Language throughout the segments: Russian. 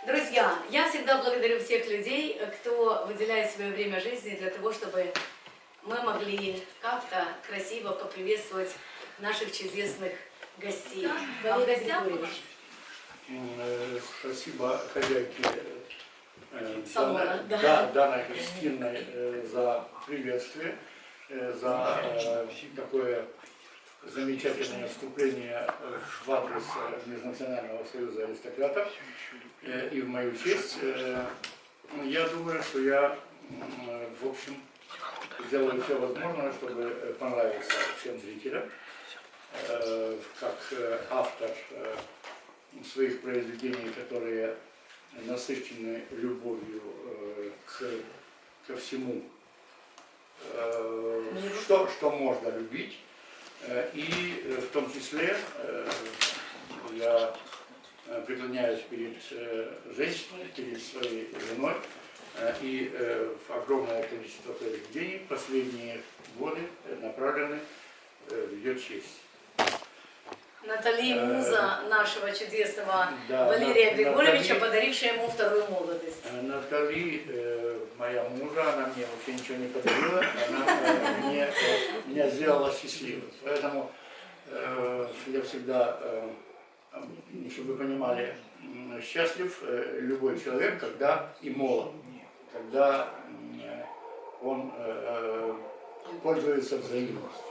Друзья, я всегда благодарю всех людей, кто выделяет свое время жизни для того, чтобы мы могли как-то красиво поприветствовать наших чудесных гостей. Валерий Григорьевич. Спасибо хозяйке Салона, данной гостиной за приветствие, за такое замечательное вступление в адрес Межнационального союза аристократов и в мою честь. Я думаю, что я, в общем, сделаю все возможное, чтобы понравиться всем зрителям, как автор своих произведений, которые насыщены любовью ко всему, что можно любить. И в том числе я преклоняюсь перед женщиной, перед своей женой, и огромное количество произведений в последние годы направлены в ее честь. Натали, муза нашего чудесного Валерия Григорьевича, подарившая ему вторую молодость. Натали, моя мужа, она мне вообще ничего не подарила, она меня сделала счастливым. Поэтому я всегда, чтобы вы понимали, счастлив любой человек, когда и молод, когда он пользуется взаимностью.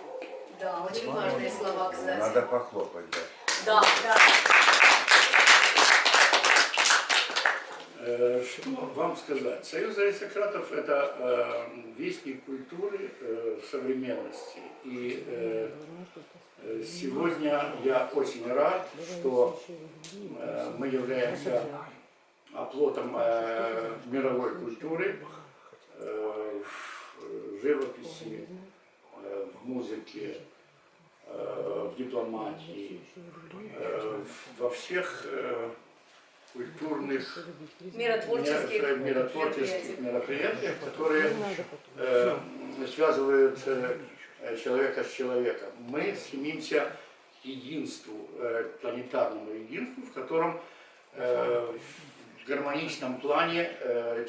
Да, очень важные слова, кстати. Надо похлопать, да. Да, да. Что вам сказать? Союз аристократов – это вестник культуры современности. И сегодня я очень рад, что мы являемся оплотом мировой культуры в живописи, в музыке, в дипломатии, во всех культурных миротворческих мероприятиях, которые связывают человека с человеком. Мы стремимся к единству, к планетарному единству, в котором в гармоничном плане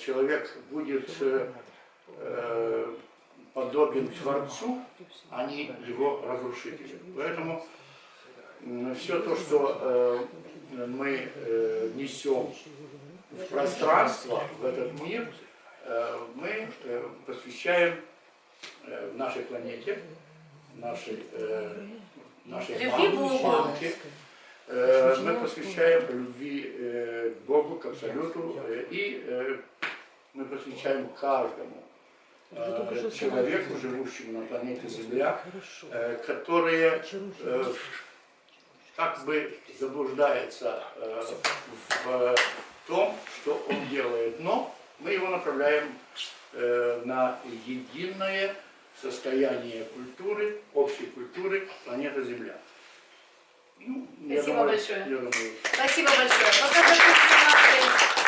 человек будет подобен Творцу, а не его разрушителю. Поэтому все то, что мы несем в пространство, в этот мир, мы посвящаем нашей планете, нашей мамке, мы посвящаем любви к Богу, к Абсолюту, и мы посвящаем каждому человеку, живущему на планете Земля, который как бы заблуждается в том, что он делает, но мы его направляем на единое состояние культуры, общей культуры планеты Земля. Ну, спасибо большое. Спасибо большое. Пока готовятся наши...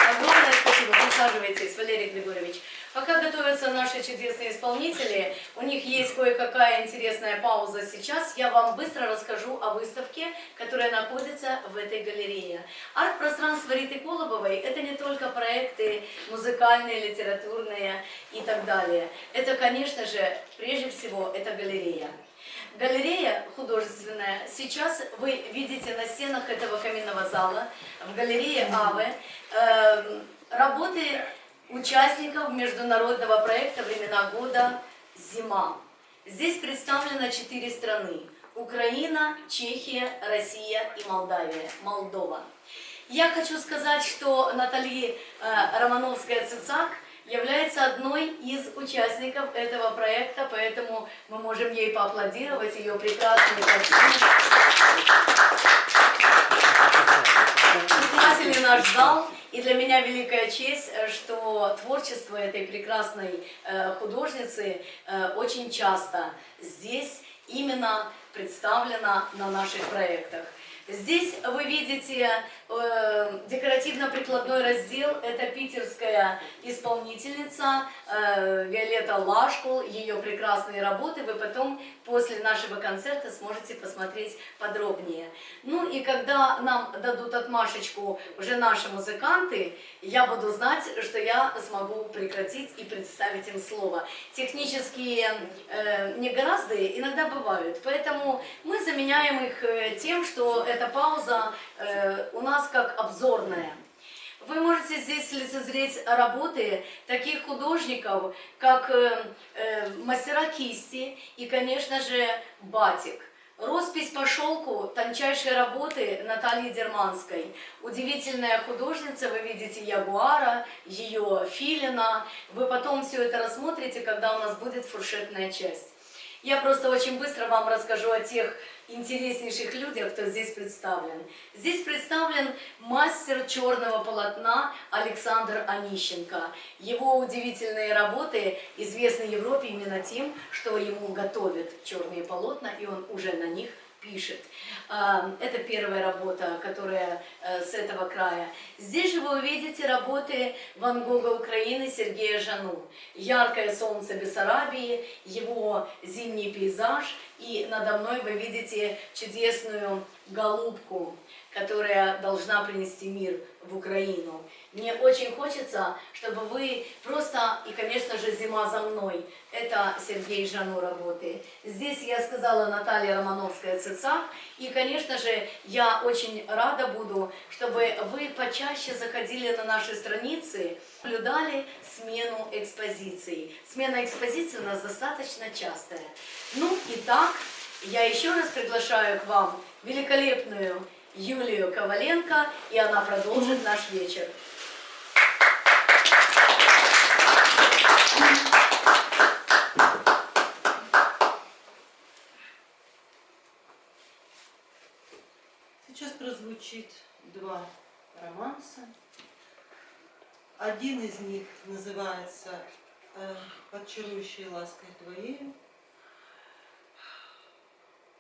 Огромное спасибо. Присаживайтесь, Валерий Григорьевич. Пока готовятся наши чудесные исполнители, у них есть кое-какая интересная пауза сейчас. Я вам быстро расскажу о выставке, которая находится в этой галерее. Арт-пространство Риты Колобовой – это не только проекты музыкальные, литературные и так далее. Это, конечно же, прежде всего, это галерея. Галерея художественная. Сейчас вы видите на стенах этого каминного зала, в галерее АВЭ, работы участников международного проекта «Времена года. Зима». Здесь представлено 4 страны – Украина, Чехия, Россия и Молдова. Я хочу сказать, что Натали Романовская-Цицак является одной из участников этого проекта, поэтому мы можем ей поаплодировать, ее прекрасные картины. Украсили наш зал. И для меня великая честь, что творчество этой прекрасной художницы очень часто здесь именно представлено на наших проектах. Здесь вы видите Декоративно-прикладной раздел – это питерская исполнительница Виолетта Лашкул, ее прекрасные работы. Вы потом, после нашего концерта, сможете посмотреть подробнее. Ну и когда нам дадут отмашечку уже наши музыканты, я буду знать, что я смогу прекратить и представить им слово. Технические негоразды иногда бывают, поэтому мы заменяем их тем, что эта пауза у нас как обзорная. Вы можете здесь лицезреть работы таких художников, как мастера кисти и, конечно же, батик. Роспись по шелку, тончайшие работы Натальи Дерманской. Удивительная художница, вы видите ягуара, ее филина. Вы потом все это рассмотрите, когда у нас будет фуршетная часть. Я просто очень быстро вам расскажу о тех интереснейших людях, кто здесь представлен. Здесь представлен мастер черного полотна Александр Онищенко. Его удивительные работы известны Европе именно тем, что ему готовят черные полотна, и он уже на них пишет. Это первая работа, которая с этого края. Здесь же вы увидите работы Ван Гога Украины Сергея Жану. Яркое солнце Бессарабии, его зимний пейзаж. И надо мной вы видите чудесную голубку, которая должна принести мир в Украину. Мне очень хочется, чтобы вы просто, и, конечно же, «Зима за мной», это Сергей Жану работы. Здесь я сказала Наталья Романовская-Цицак. И, конечно же, я очень рада буду, чтобы вы почаще заходили на наши страницы, наблюдали смену экспозиций. Смена экспозиций у нас достаточно частая. Ну и так, я еще раз приглашаю к вам великолепную Юлию Коваленко, и она продолжит наш вечер. Сейчас прозвучит два романса. Один из них называется «Под чарующей лаской твоею».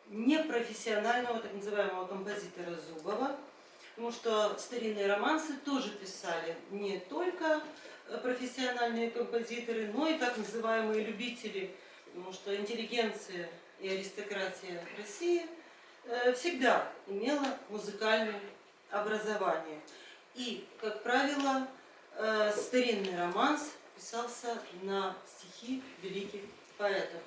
Непрофессионального, так называемого композитора Зубова, потому что старинные романсы тоже писали не только профессиональные композиторы, но и так называемые любители, потому что интеллигенция и аристократия России всегда имела музыкальное образование. И, как правило, старинный романс писался на стихи великих поэтов.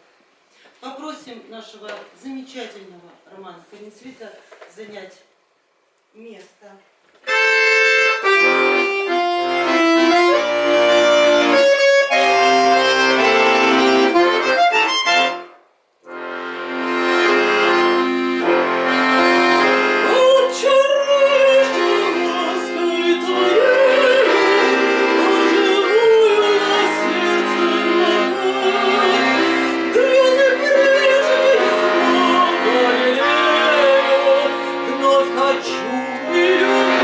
Попросим нашего замечательного Романа Коренцвита занять место. Хочу и люблю.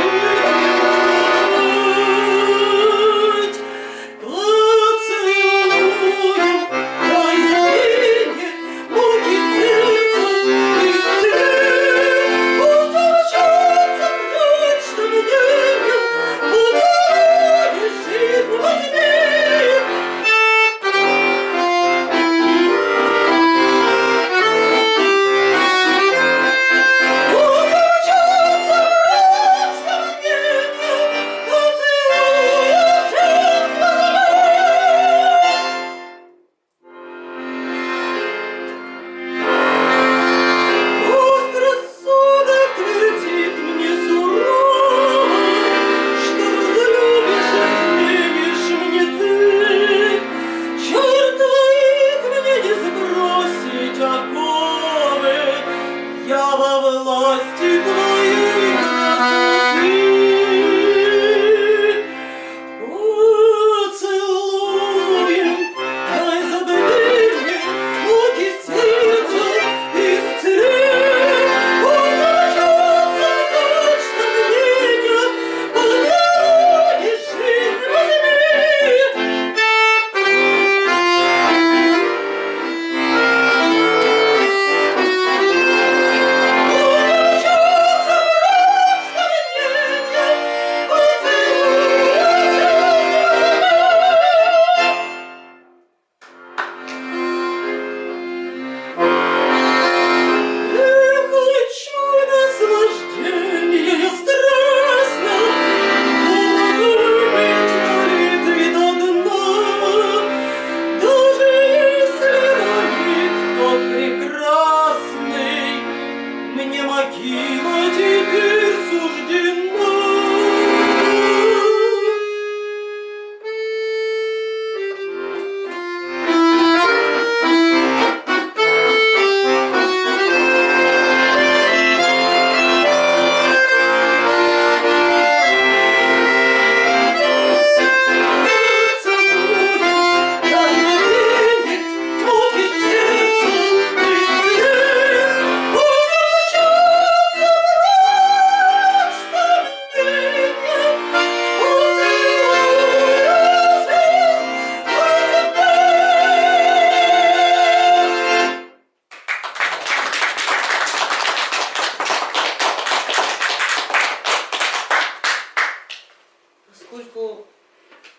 поскольку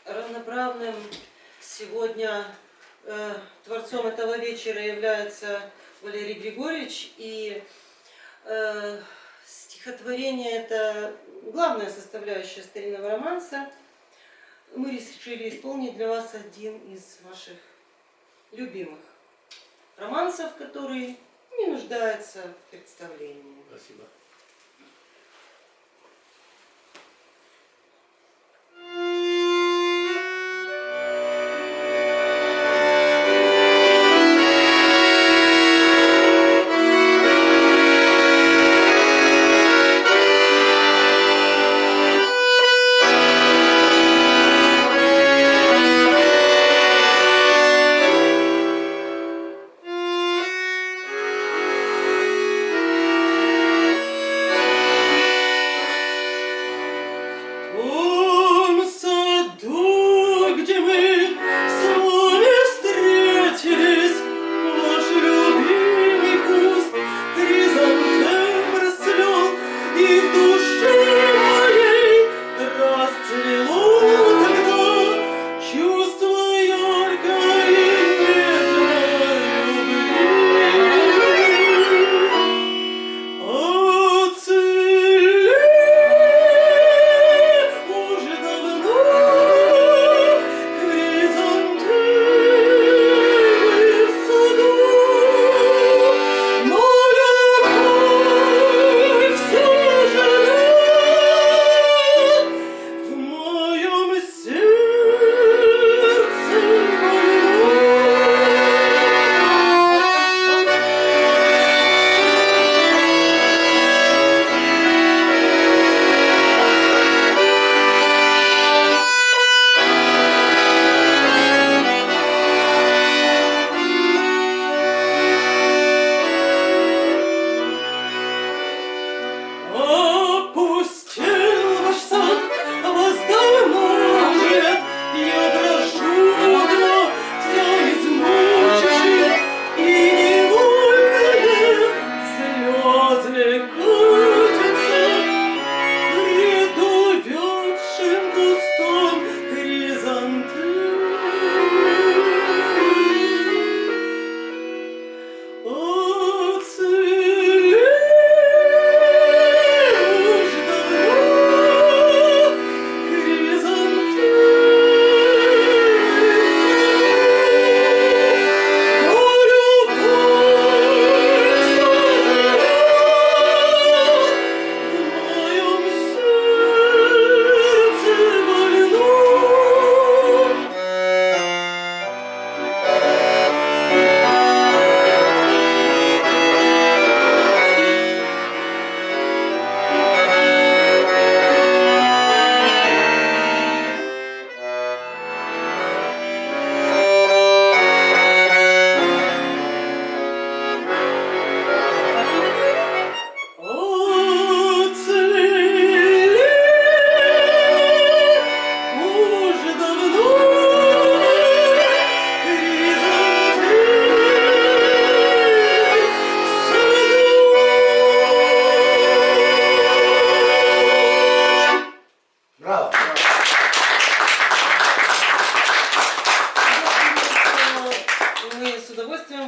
равноправным сегодня творцом этого вечера является Валерий Григорьевич, и стихотворение – это главная составляющая старинного романса, мы решили исполнить для вас один из ваших любимых романсов, который не нуждается в представлении. Спасибо.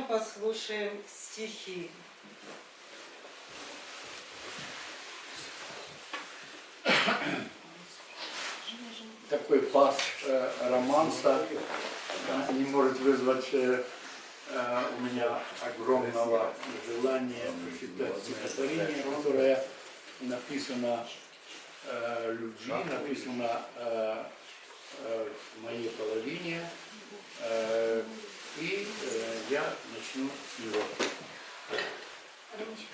послушаем стихи. Такой пас романса не может вызвать у меня огромного желания прочитать стихотворение, которое написано Люджи, написано в моей половине, и я начну с него.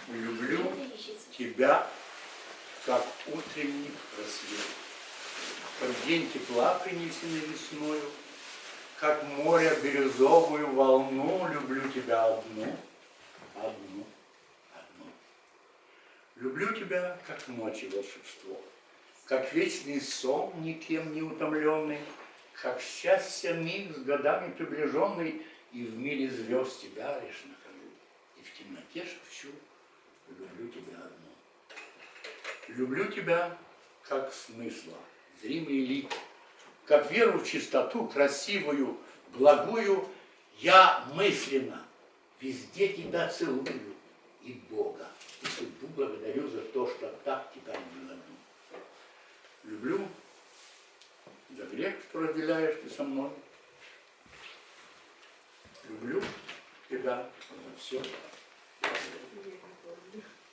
Люблю тебя, как утренний рассвет, как день тепла, принесенный весною, как море бирюзовую волну, люблю тебя одну, одну, одну. Люблю тебя, как ночи волшебство, как вечный сон, никем не утомленный, как счастье миг с годами приближенный, и в мире звезд тебя лишь нахожу, и в темноте шепчу, люблю тебя одну. Люблю тебя, как смысла зримый лик. Как веру в чистоту, красивую, благую, я мысленно везде тебя целую. И Бога, и судьбу благодарю за то, что так тебя не люблю за грех, что разделяешь ты со мной. Люблю тебя за все.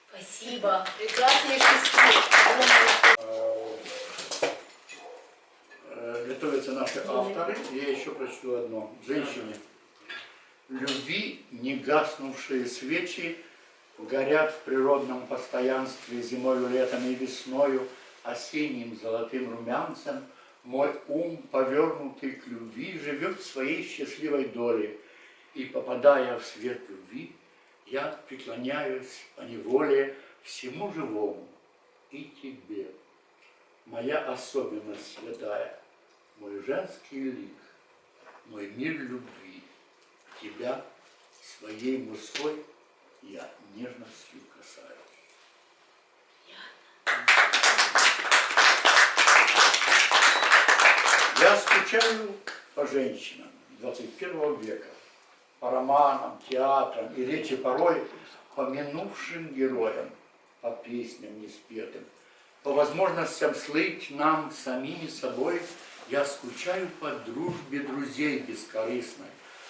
Спасибо. Прекраснейший стих. Готовятся наши авторы. Я еще прочту одно. Женщине. Любви не гаснувшие свечи горят в природном постоянстве зимою, летом и весною, осенним золотым румянцем. Мой ум, повернутый к любви, живет в своей счастливой доле. И, попадая в свет любви, я преклоняюсь поневоле всему живому и тебе. Моя особенность святая, мой женский лик, мой мир любви. Тебя своей мужской я нежностью касаюсь. Я скучаю по женщинам 21 века, по романам, театрам и речи порой по минувшим героям, по песням неспетым, по возможностям слыть нам самими собой. Я скучаю по дружбе друзей бескорыстной,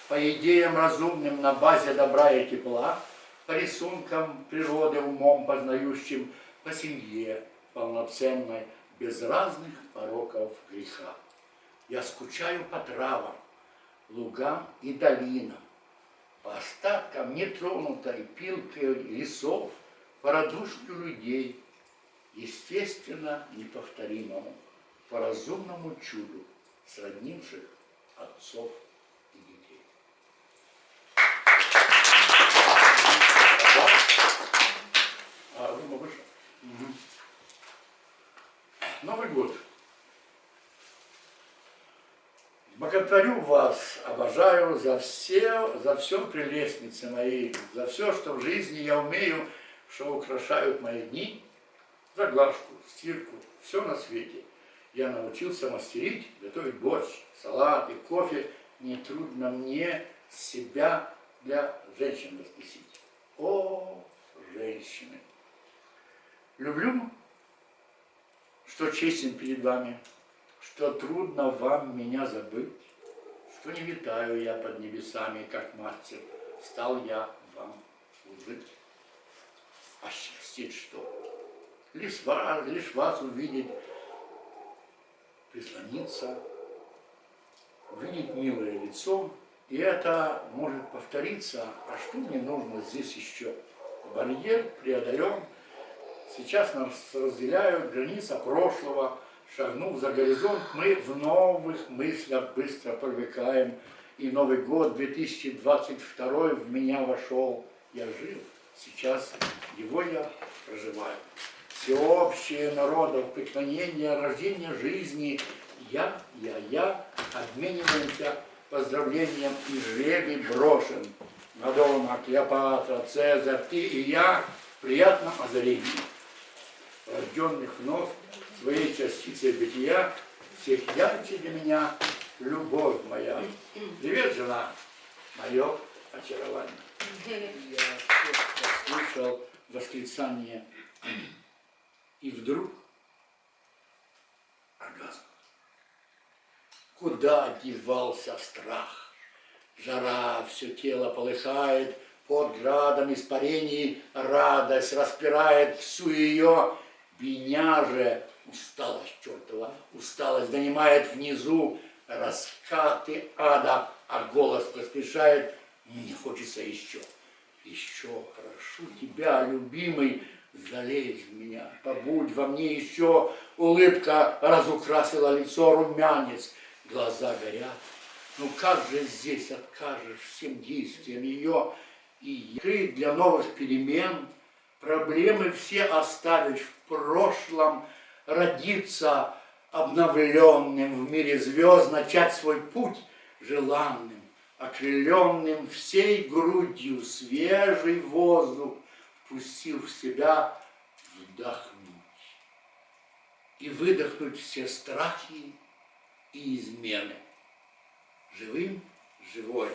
по идеям разумным на базе добра и тепла, по рисункам природы умом познающим, по семье полноценной, без разных пороков греха. Я скучаю по травам, лугам и долинам, по остаткам нетронутой пилкой лесов, по радушию людей, естественно неповторимому, по разумному чуду, сроднивших отцов и детей. Вы можете? Новый год. Боготворю вас, обожаю за все прелестницы мои, за все, что в жизни я умею, что украшают мои дни, за глажку, стирку, все на свете. Я научился мастерить, готовить борщ, салаты, кофе. Нетрудно мне себя для женщин воскресить. О, женщины! Люблю, что честен перед вами, что трудно вам меня забыть, что не витаю я под небесами, как мастер, стал я вам служить. А счастье что? Лишь вас увидеть, прислониться, увидеть милое лицо, и это может повториться. А что мне нужно здесь еще? Барьер преодолен. Сейчас нас разделяют граница прошлого. Шагнув за горизонт, мы в новых мыслях быстро привыкаем. И Новый год 2022 в меня вошел. Я жил, сейчас его я проживаю. Всеобщее народов преклонение, рождение жизни. Я обмениваемся поздравлением, и жребий брошен. Мадонна, Клеопатра, Цезарь, ты и я в приятном озарении. Рожденных вновь своей частицей бытия, всех ярче для меня любовь моя. Привет, жена, мое очарование. Я слышал восклицание «Аминь». И вдруг оргазм. Куда девался страх? Жара, все тело полыхает, под градом испарений радость распирает всю ее. Меня же усталость чертова, усталость донимает внизу раскаты ада, а голос поспешает. Мне хочется еще, прошу тебя, любимый, залезь в меня, побудь во мне еще. Улыбка разукрасила лицо, румянец, глаза горят. Ну как же здесь откажешь всем действиям ее и открыть для новых перемен, проблемы все оставить в прошлом, родиться обновленным в мире звезд, начать свой путь желанным, окрыленным всей грудью, свежий воздух, впустил в себя, вдохнуть. и выдохнуть все страхи и измены. Живым живое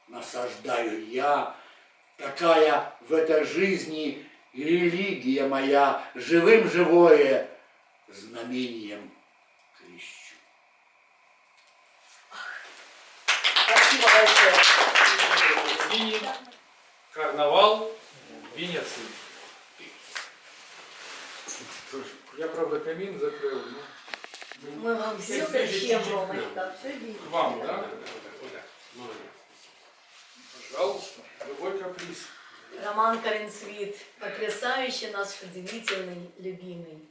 насаждаю я, такая в этой жизни и религия моя, живым живое знамением крещу. Спасибо большое. Синий карнавал в Венеции. Я, правда, камин закрыл, но Мы вам все Здесь зачем, Ромочка, все видим. к вам, да? Пожалуйста, любой каприз. Роман Каренцвит, потрясающий наш удивительный, любимый.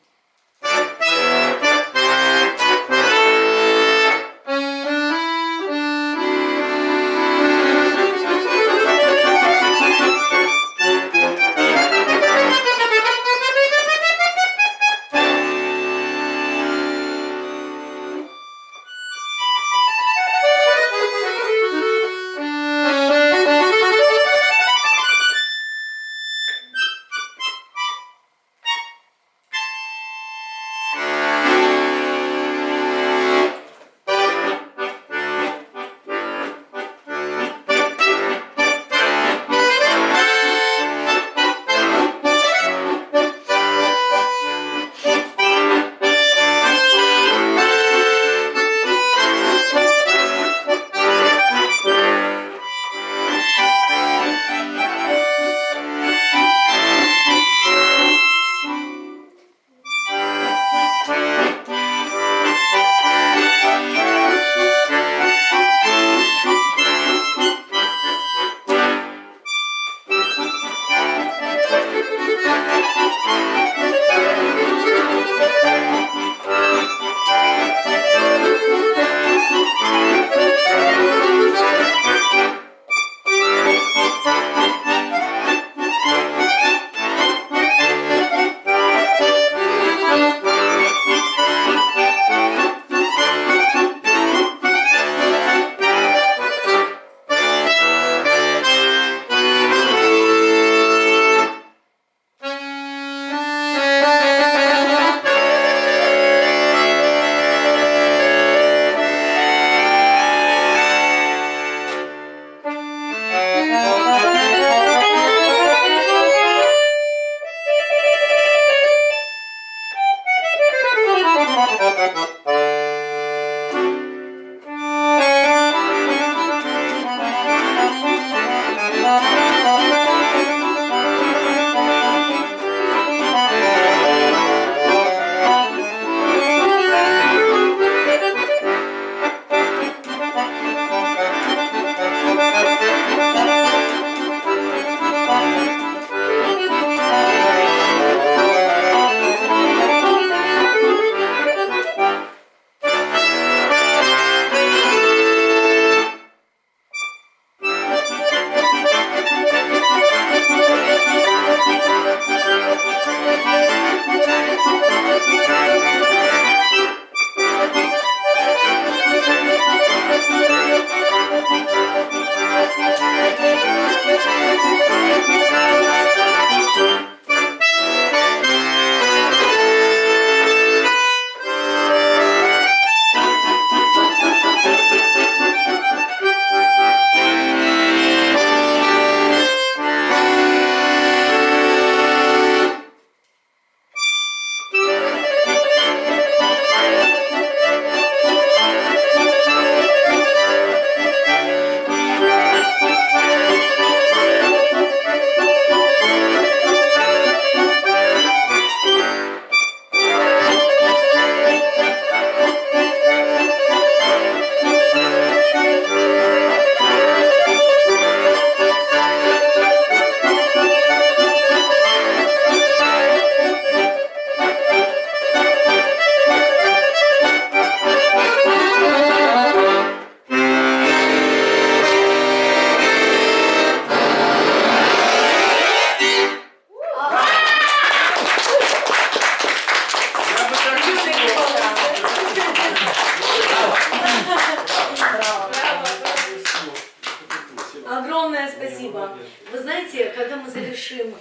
Огромное спасибо. Вы знаете, когда мы завершим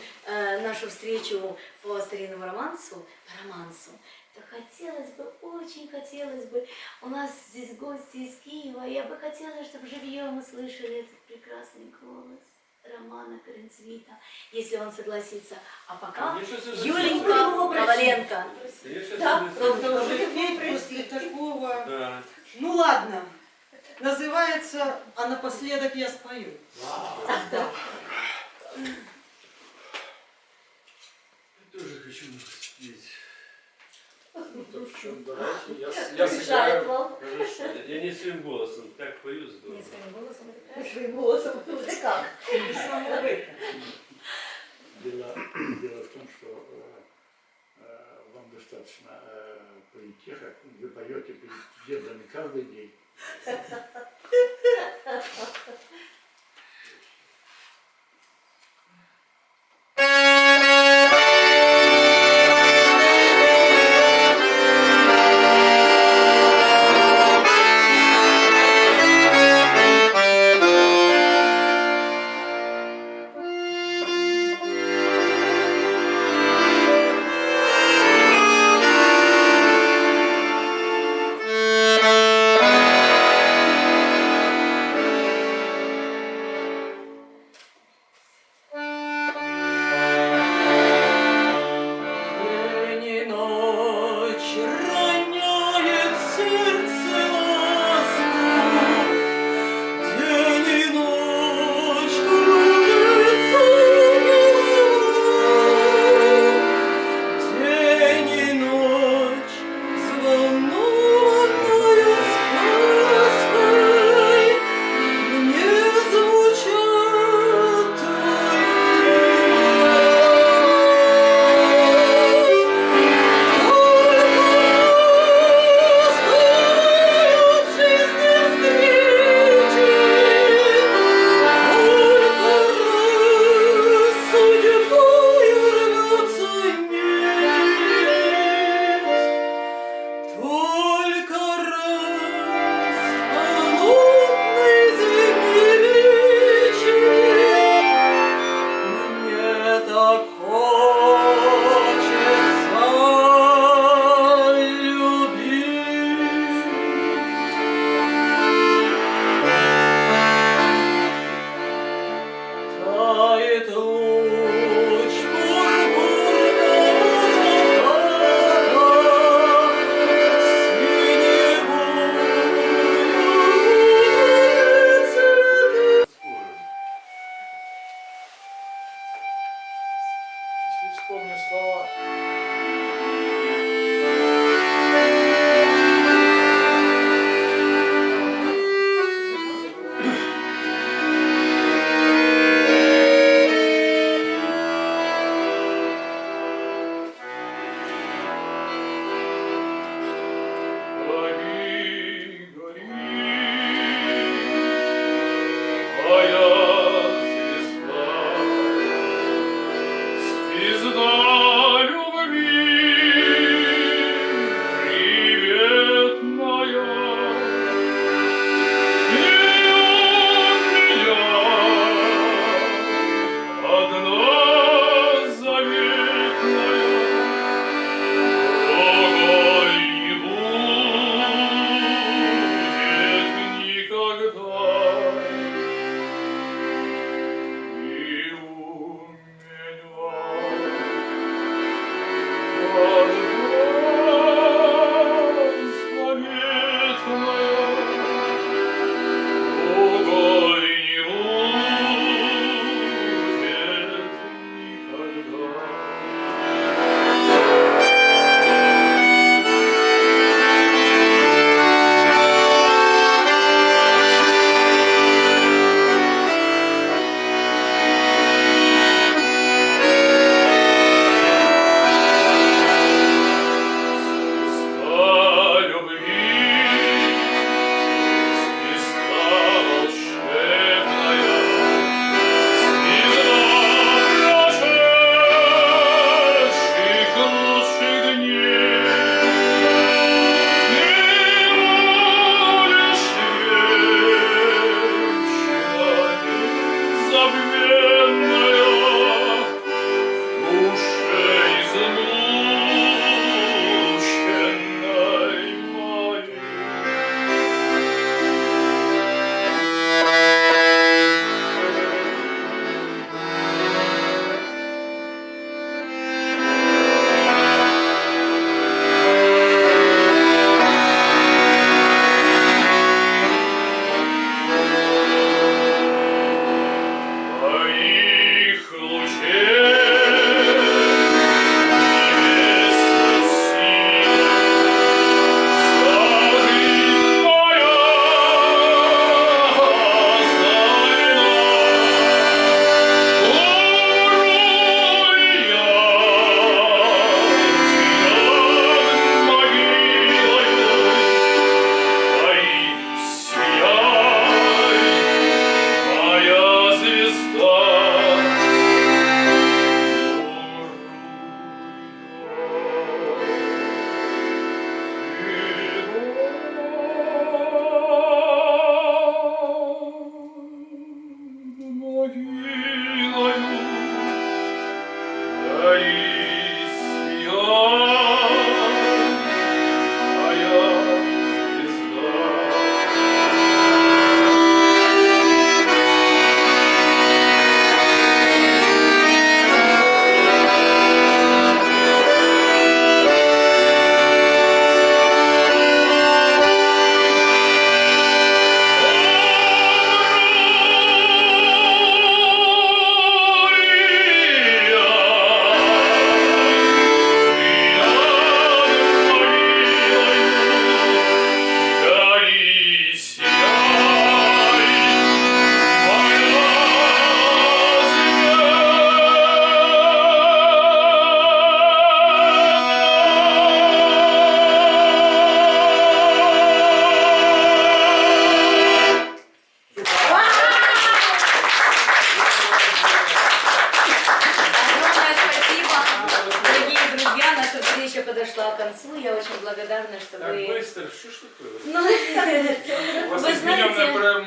нашу встречу по старинному романсу, то хотелось бы, очень хотелось бы, у нас здесь гости из Киева, я бы хотела, чтобы живьем услышали этот прекрасный голос Романа Коренцвита, если он согласится. А пока Юленька Коваленко. Да, правда, уже петь после такого. Ну ладно. Называется «А напоследок я спою». Я тоже хочу спеть. Да в чем, давайте, я сыграю. Хорошо. Я не своим голосом, так пою здорово. Не своим голосом. Своим голосом. Ты как? Дело в том, что вам достаточно политеха, вы поете перед студентами каждый день. что такое? Ну, У вас вы измененная знаете, прям...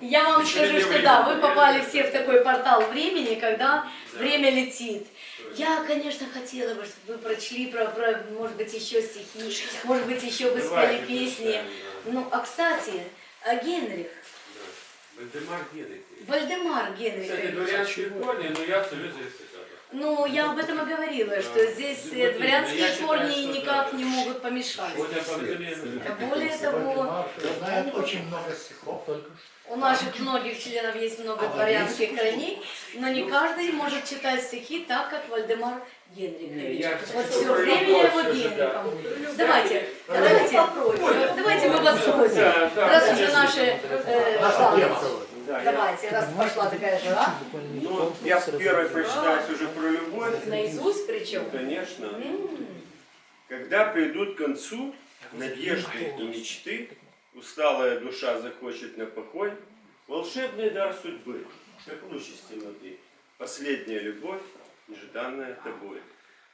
я вам скажу, Впечатление что времени. да, вы попали все в такой портал времени, когда Да. время летит. Точно. Я, конечно, хотела бы, чтобы вы прочли может быть, еще стихи, может быть, еще бы Давайте спели песни. прочитаем, да. Ну, а кстати, Генрих, Да. Вальдемар Генрих. Вальдемар Кстати, Генрихович. дворянские корни, но я абсолютно аристократ. Ну, я об этом и говорила, Да. что здесь Вот именно, дворянские я считаю, корни что никак да. не могут помешать. Вот я поэтому... Более того, Знает очень много стихов. у наших многих членов есть много дворянских корней, но не каждый может читать стихи так, как Вальдемар Генрихович. Я Вот хочу все про время любовь его всё же, да. Генрихом. Давайте мы вас спросим. Да, да, Раз уже конечно. наши... Наша тема. Да, я, Давайте, раз пошла такая жара, ну, я первый прочитаю уже про любовь. наизусть причем. Конечно. М. Когда придут к концу надежды и мечты, усталая душа захочет на покой, волшебный дар судьбы, как луч из темноты, последняя любовь, нежданная тобой.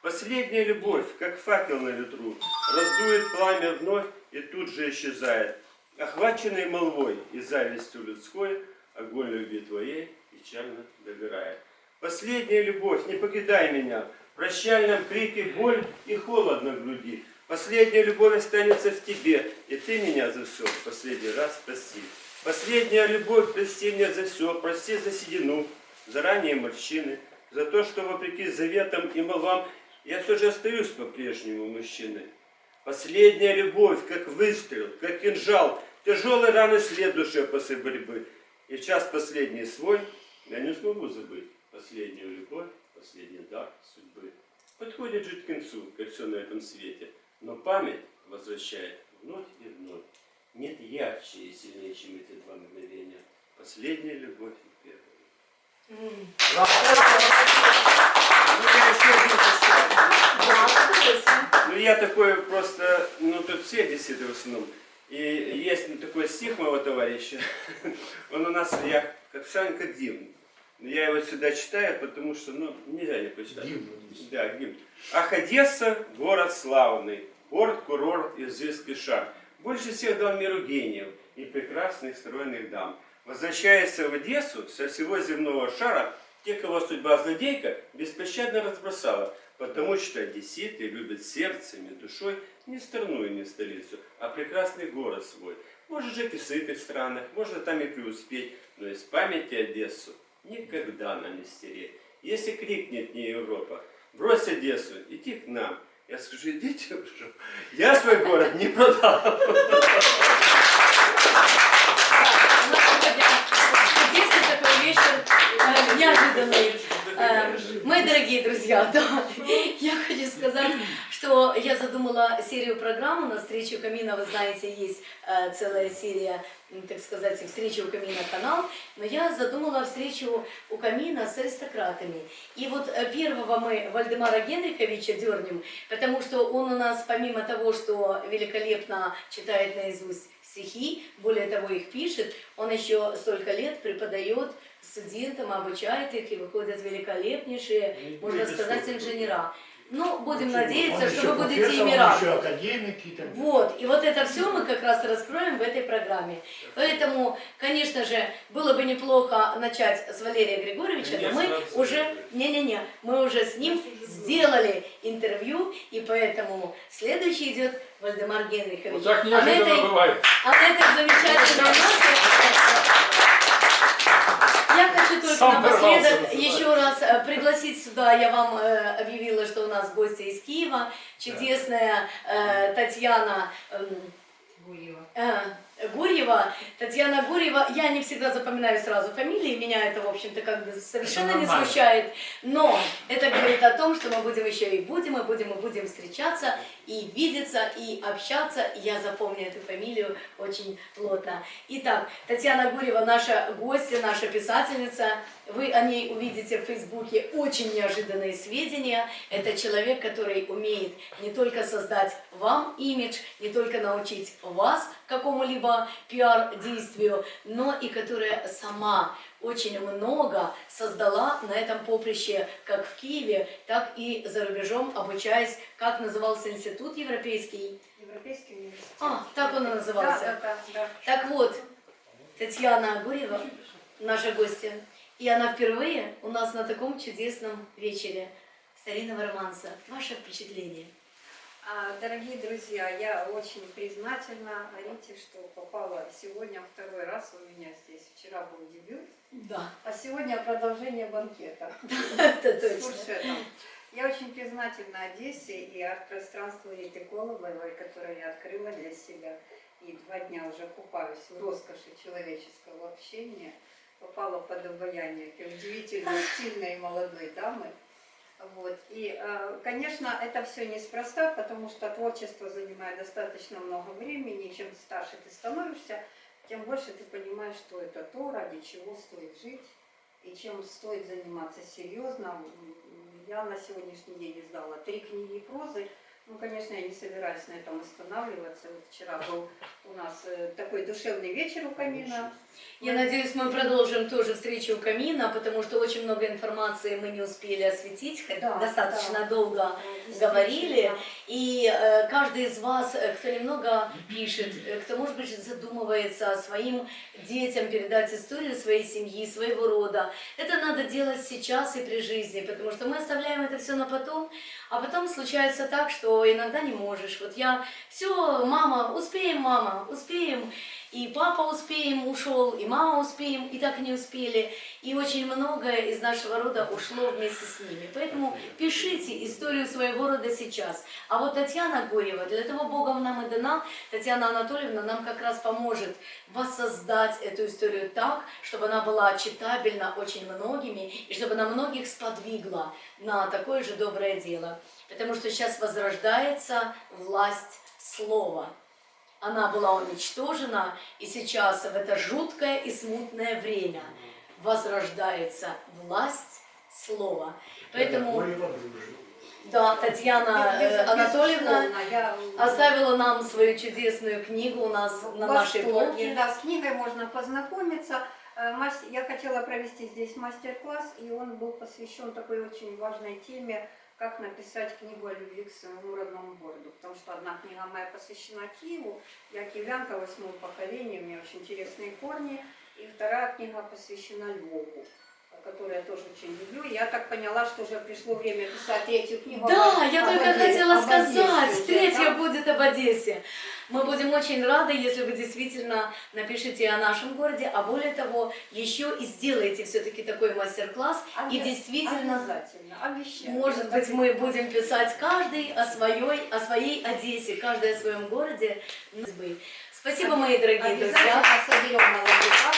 Последняя любовь, как факел на ветру, раздует пламя вновь и тут же исчезает. Охваченный молвой и завистью людской, огонь любви твоей печально догорает. Последняя любовь, не покидай меня, в прощальном крике боль и холод на груди. Последняя любовь останется в тебе, и ты меня за все в последний раз прости. Последняя любовь, прости меня за все, прости за седину, за ранние морщины, за то, что вопреки заветам и молвам я все же остаюсь по-прежнему мужчиной. Последняя любовь, как выстрел, как кинжал, тяжелый раны след душе после борьбы. И в час последний свой я не смогу забыть последнюю любовь, последний дар судьбы. Подходит жить к концу, как все на этом свете, но память возвращает вновь и вновь. Нет ярче и сильнее, чем эти два мгновения. Последняя любовь и первая. М. Ну, я еще один прочитаю. Да, согласен. Ну, я такой просто, ну, тут все беседы в основном. И есть такой стих моего товарища, он у нас, я как Санька гимн. Я его всегда читаю, потому что, ну, нельзя не почитать. Да, гимн. Ах, Одесса, город славный, порт-курорт, изыский шар. Больше всех дал миру гениев и прекрасных стройных дам. Возвращаясь в Одессу со всего земного шара, те, кого судьба злодейка беспощадно разбросала, потому что одесситы любят сердцем и душой не страну и не столицу, а прекрасный город свой. Может жить и в сытых странах, можно там и преуспеть, но из памяти Одессу никогда нам не стереть. Если крикнет не Европа, брось Одессу, иди к нам. Я скажу, идите уже. Я свой город не продал. У нас сегодня чудесный такой вечер, неожиданный. Мои дорогие друзья, да, я хочу сказать, что я задумала серию программ. На встрече у камина, вы знаете, есть целая серия, так сказать, встречи у камина канал, но я задумала встречу у камина с аристократами. И вот первого мы Вальдемара Генриховича дернем, потому что он у нас, помимо того, что великолепно читает наизусть стихи, более того, их пишет, он еще столько лет преподает студентам, обучает их, и выходят великолепнейшие, можно сказать, инженера. Ну, будем надеяться, что вы будете ими рады. Еще академики и так далее. Вот, и вот это все мы как раз раскроем в этой программе. Поэтому, конечно же, было бы неплохо начать с Валерия Григорьевича, но мы Конечно, уже, абсолютно. мы уже с ним сделали интервью, и поэтому следующий идет Вальдемар Генрихович. Вот так А на неожиданно этой- бывает. а на этой замечательной ноте я хочу только Сам напоследок дорвался, еще раз пригласить сюда, я вам объявила, что у нас гости из Киева, чудесная Татьяна Гурьева. Татьяна Гурьева, я не всегда запоминаю сразу фамилии, меня это, в общем-то, как бы совершенно не нормально. смущает, но это говорит о том, что мы будем еще и будем встречаться, и видеться, и общаться, и я запомню эту фамилию очень плотно. Итак, Татьяна Гурьева, наша гостья, наша писательница, вы о ней увидите в Фейсбуке очень неожиданные сведения. Это человек, который умеет не только создать вам имидж, не только научить вас какому-либо пиар-действию, но и которая сама очень много создала на этом поприще, как в Киеве, так и за рубежом, обучаясь, как назывался институт европейский. Европейский университет. Так он и назывался. Да. Так вот, Татьяна Гурьева, наша гостья, и она впервые у нас на таком чудесном вечере старинного романса. Ваше впечатление? Дорогие друзья, я очень признательна Рите, что попала сегодня второй раз у меня здесь. Вчера был дебют, Да, а сегодня продолжение банкета. это С точно. фуршетом. Я очень признательна Одессе и арт-пространству Риты Колобовой, которое я открыла для себя. И 2 дня уже купаюсь в роскоши человеческого общения. Попала под обаяние этой удивительной, стильной молодой дамы. Вот. И, конечно, это все неспроста, потому что творчество занимает достаточно много времени, и чем старше ты становишься, тем больше ты понимаешь, что это то, ради чего стоит жить, и чем стоит заниматься серьезно. Я на сегодняшний день издала 3 книги прозы. Ну, конечно, я не собираюсь на этом останавливаться. Вот вчера был у нас такой душевный вечер у камина. Я надеюсь, мы продолжим тоже встречу у камина, потому что очень много информации мы не успели осветить, хотя достаточно долго говорили. И каждый из вас, кто немного пишет, кто, может быть, задумывается о своим детям, передать историю своей семьи, своего рода, это надо делать сейчас и при жизни, потому что мы оставляем это все на потом, а потом случается так, что иногда не можешь. Вот я, все, мама, успеем, и папа успеем ушел, и мама успеем, и так не успели. И очень многое из нашего рода ушло вместе с ними. Поэтому пишите историю своего рода сейчас. А вот Татьяна Гурьева, для того Богом нам и дана, Татьяна Анатольевна нам как раз поможет воссоздать эту историю так, чтобы она была читабельна очень многими, и чтобы она многих сподвигла на такое же доброе дело. Потому что сейчас возрождается власть слова. Она была уничтожена, и сейчас в это жуткое и смутное время возрождается власть слова. Поэтому, да, Татьяна Анатольевна оставила нам свою чудесную книгу у нас на нашей полке. Да, с книгой можно познакомиться. Я хотела провести здесь мастер-класс, и он был посвящен такой очень важной теме, как написать книгу о любви к своему родному городу. Потому что одна книга моя посвящена Киеву, я киевлянка 8-го поколения, у меня очень интересные корни. И вторая книга посвящена Львову, которую я тоже очень люблю. И я так поняла, что уже пришло время писать 3-ю книгу. Да, я только хотела сказать, Одессе, 3-я будет об Одессе. Мы будем очень рады, если вы действительно напишите о нашем городе, а более того, еще и сделаете все-таки такой мастер-класс. И действительно, обязательно, обещаю. может быть, мы будем писать каждый о своей Одессе, каждый о своем городе. Спасибо, мои дорогие друзья. Обязательно соберем молодых